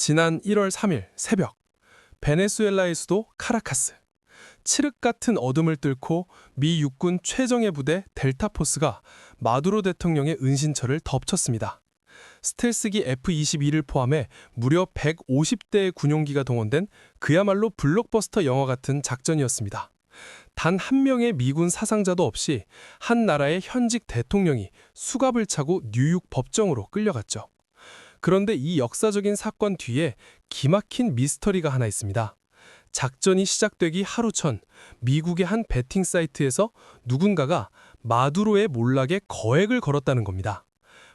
지난 1월 3일 새벽, 베네수엘라의 수도 카라카스. 칠흑 같은 어둠을 뚫고 미 육군 최정예 부대 델타포스가 마두로 대통령의 은신처를 덮쳤습니다. 스텔스기 F-22를 포함해 무려 150대의 군용기가 동원된 그야말로 블록버스터 영화 같은 작전이었습니다. 단 한 명의 미군 사상자도 없이 한 나라의 현직 대통령이 수갑을 차고 뉴욕 법정으로 끌려갔죠. 그런데 이 역사적인 사건 뒤에 기막힌 미스터리가 하나 있습니다. 작전이 시작되기 하루 전 미국의 한 베팅 사이트에서 누군가가 마두로의 몰락에 거액을 걸었다는 겁니다.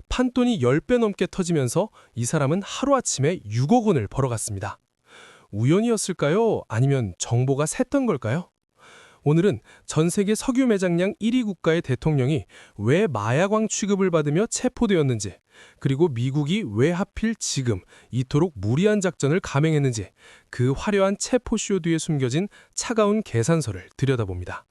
판돈이 10배 넘게 터지면서 이 사람은 하루아침에 6억 원을 벌어갔습니다. 우연이었을까요? 아니면 정보가 샜던 걸까요? 오늘은 전 세계 석유 매장량 1위 국가의 대통령이 왜 마약왕 취급을 받으며 체포되었는지, 그리고 미국이 왜 하필 지금 이토록 무리한 작전을 감행했는지, 그 화려한 체포쇼 뒤에 숨겨진 차가운 계산서를 들여다봅니다.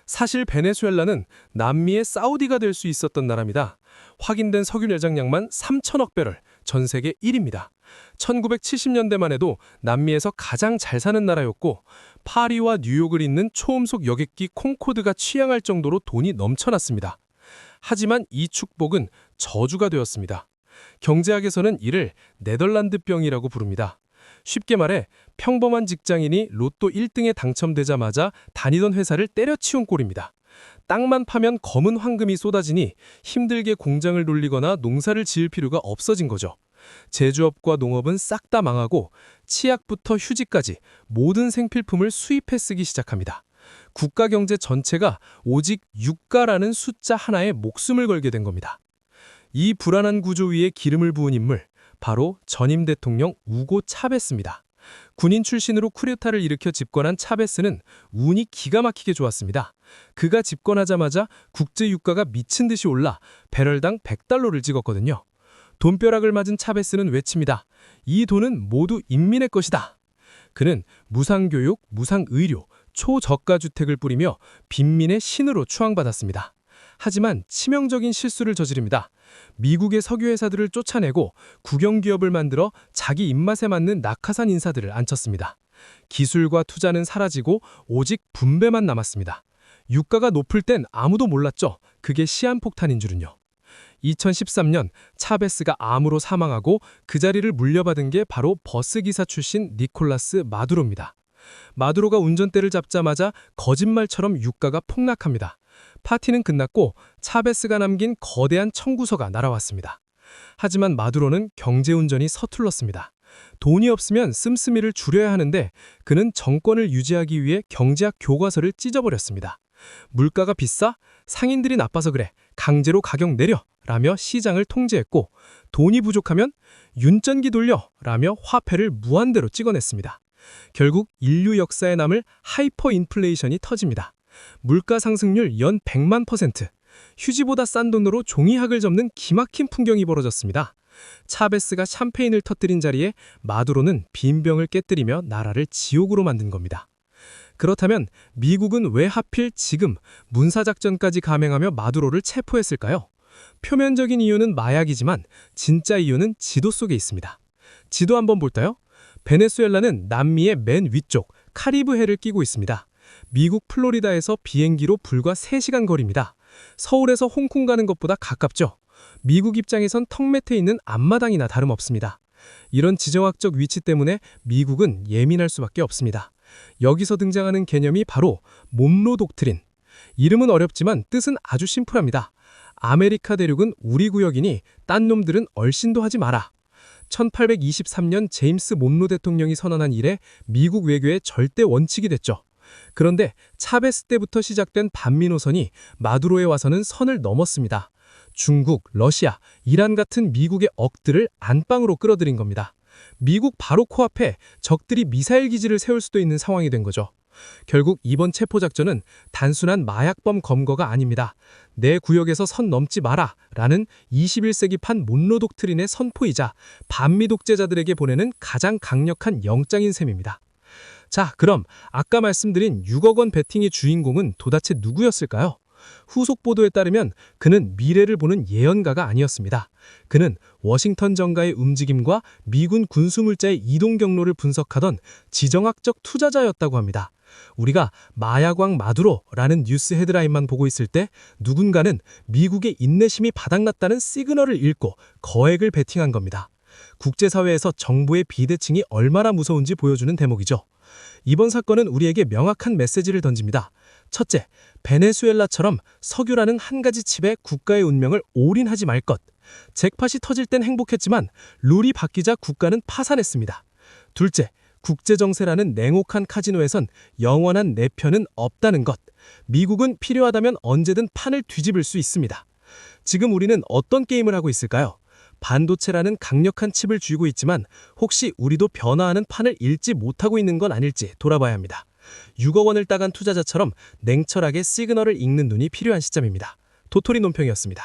사실 베네수엘라는 남미의 사우디가 될 수 있었던 나라입니다. 확인된 석유 내장량만 3천억 배럴, 전 세계 1위입니다. 1970년대만 해도 남미에서 가장 잘 사는 나라였고, 파리와 뉴욕을 잇는 초음속 여객기 콩코드가 취항할 정도로 돈이 넘쳐났습니다. 하지만 이 축복은 저주가 되었습니다. 경제학에서는 이를 네덜란드병이라고 부릅니다. 쉽게 말해 평범한 직장인이 로또 1등에 당첨되자마자 다니던 회사를 때려치운 꼴입니다. 땅만 파면 검은 황금이 쏟아지니 힘들게 공장을 돌리거나 농사를 지을 필요가 없어진 거죠. 제조업과 농업은 싹 다 망하고 치약부터 휴지까지 모든 생필품을 수입해 쓰기 시작합니다. 국가 경제 전체가 오직 유가라는 숫자 하나에 목숨을 걸게 된 겁니다. 이 불안한 구조 위에 기름을 부은 인물, 바로 전임 대통령 우고 차베스입니다. 군인 출신으로 쿠데타를 일으켜 집권한 차베스는 운이 기가 막히게 좋았습니다. 그가 집권하자마자 국제 유가가 미친 듯이 올라 배럴당 100달러를 찍었거든요. 돈벼락을 맞은 차베스는 외칩니다. 이 돈은 모두 인민의 것이다. 그는 무상교육, 무상의료, 초저가 주택을 뿌리며 빈민의 신으로 추앙받았습니다. 하지만 치명적인 실수를 저지릅니다. 미국의 석유회사들을 쫓아내고 국영기업을 만들어 자기 입맛에 맞는 낙하산 인사들을 앉혔습니다. 기술과 투자는 사라지고 오직 분배만 남았습니다. 유가가 높을 땐 아무도 몰랐죠. 그게 시한폭탄인 줄은요. 2013년 차베스가 암으로 사망하고 그 자리를 물려받은 게 바로 버스기사 출신 니콜라스 마두로입니다. 마두로가 운전대를 잡자마자 거짓말처럼 유가가 폭락합니다. 파티는 끝났고 차베스가 남긴 거대한 청구서가 날아왔습니다. 하지만 마두로는 경제운전이 서툴렀습니다. 돈이 없으면 씀씀이를 줄여야 하는데 그는 정권을 유지하기 위해 경제학 교과서를 찢어버렸습니다. 물가가 비싸? 상인들이 나빠서 그래. 강제로 가격 내려! 라며 시장을 통제했고, 돈이 부족하면 윤전기 돌려! 라며 화폐를 무한대로 찍어냈습니다. 결국 인류 역사에 남을 하이퍼 인플레이션이 터집니다. 물가 상승률 연 100만%, 휴지보다 싼 돈으로 종이학을 접는 기막힌 풍경이 벌어졌습니다. 차베스가 샴페인을 터뜨린 자리에 마두로는 빈병을 깨뜨리며 나라를 지옥으로 만든 겁니다. 그렇다면 미국은 왜 하필 지금 문사작전까지 감행하며 마두로를 체포했을까요? 표면적인 이유는 마약이지만 진짜 이유는 지도 속에 있습니다. 지도 한번 볼까요? 베네수엘라는 남미의 맨 위쪽 카리브해를 끼고 있습니다. 미국 플로리다에서 비행기로 불과 3시간 거리입니다. 서울에서 홍콩 가는 것보다 가깝죠. 미국 입장에선 턱 밑에 있는 앞마당이나 다름없습니다. 이런 지정학적 위치 때문에 미국은 예민할 수밖에 없습니다. 여기서 등장하는 개념이 바로 몬로 독트린. 이름은 어렵지만 뜻은 아주 심플합니다. 아메리카 대륙은 우리 구역이니 딴 놈들은 얼씬도 하지 마라. 1823년 제임스 몬로 대통령이 선언한 이래 미국 외교의 절대 원칙이 됐죠. 그런데 차베스 때부터 시작된 반미노선이 마두로에 와서는 선을 넘었습니다. 중국, 러시아, 이란 같은 미국의 억들을 안방으로 끌어들인 겁니다. 미국 바로 코앞에 적들이 미사일 기지를 세울 수도 있는 상황이 된 거죠. 결국 이번 체포작전은 단순한 마약범 검거가 아닙니다. 내 구역에서 선 넘지 마라 라는 21세기판 몬로 독트린의 선포이자 반미 독재자들에게 보내는 가장 강력한 영장인 셈입니다. 자, 그럼 아까 말씀드린 6억 원 베팅의 주인공은 도대체 누구였을까요? 후속 보도에 따르면 그는 미래를 보는 예언가가 아니었습니다. 그는 워싱턴 정가의 움직임과 미군 군수물자의 이동 경로를 분석하던 지정학적 투자자였다고 합니다. 우리가 마야광 마두로라는 뉴스 헤드라인만 보고 있을 때 누군가는 미국의 인내심이 바닥났다는 시그널을 읽고 거액을 베팅한 겁니다. 국제사회에서 정부의 비대칭이 얼마나 무서운지 보여주는 대목이죠. 이번 사건은 우리에게 명확한 메시지를 던집니다. 첫째, 베네수엘라처럼 석유라는 한 가지 칩에 국가의 운명을 올인하지 말 것. 잭팟이 터질 땐 행복했지만 룰이 바뀌자 국가는 파산했습니다. 둘째, 국제정세라는 냉혹한 카지노에선 영원한 내 편은 없다는 것. 미국은 필요하다면 언제든 판을 뒤집을 수 있습니다. 지금 우리는 어떤 게임을 하고 있을까요? 반도체라는 강력한 칩을 쥐고 있지만 혹시 우리도 변화하는 판을 읽지 못하고 있는 건 아닐지 돌아봐야 합니다. 6억 원을 따간 투자자처럼 냉철하게 시그널을 읽는 눈이 필요한 시점입니다. 도토리 논평이었습니다.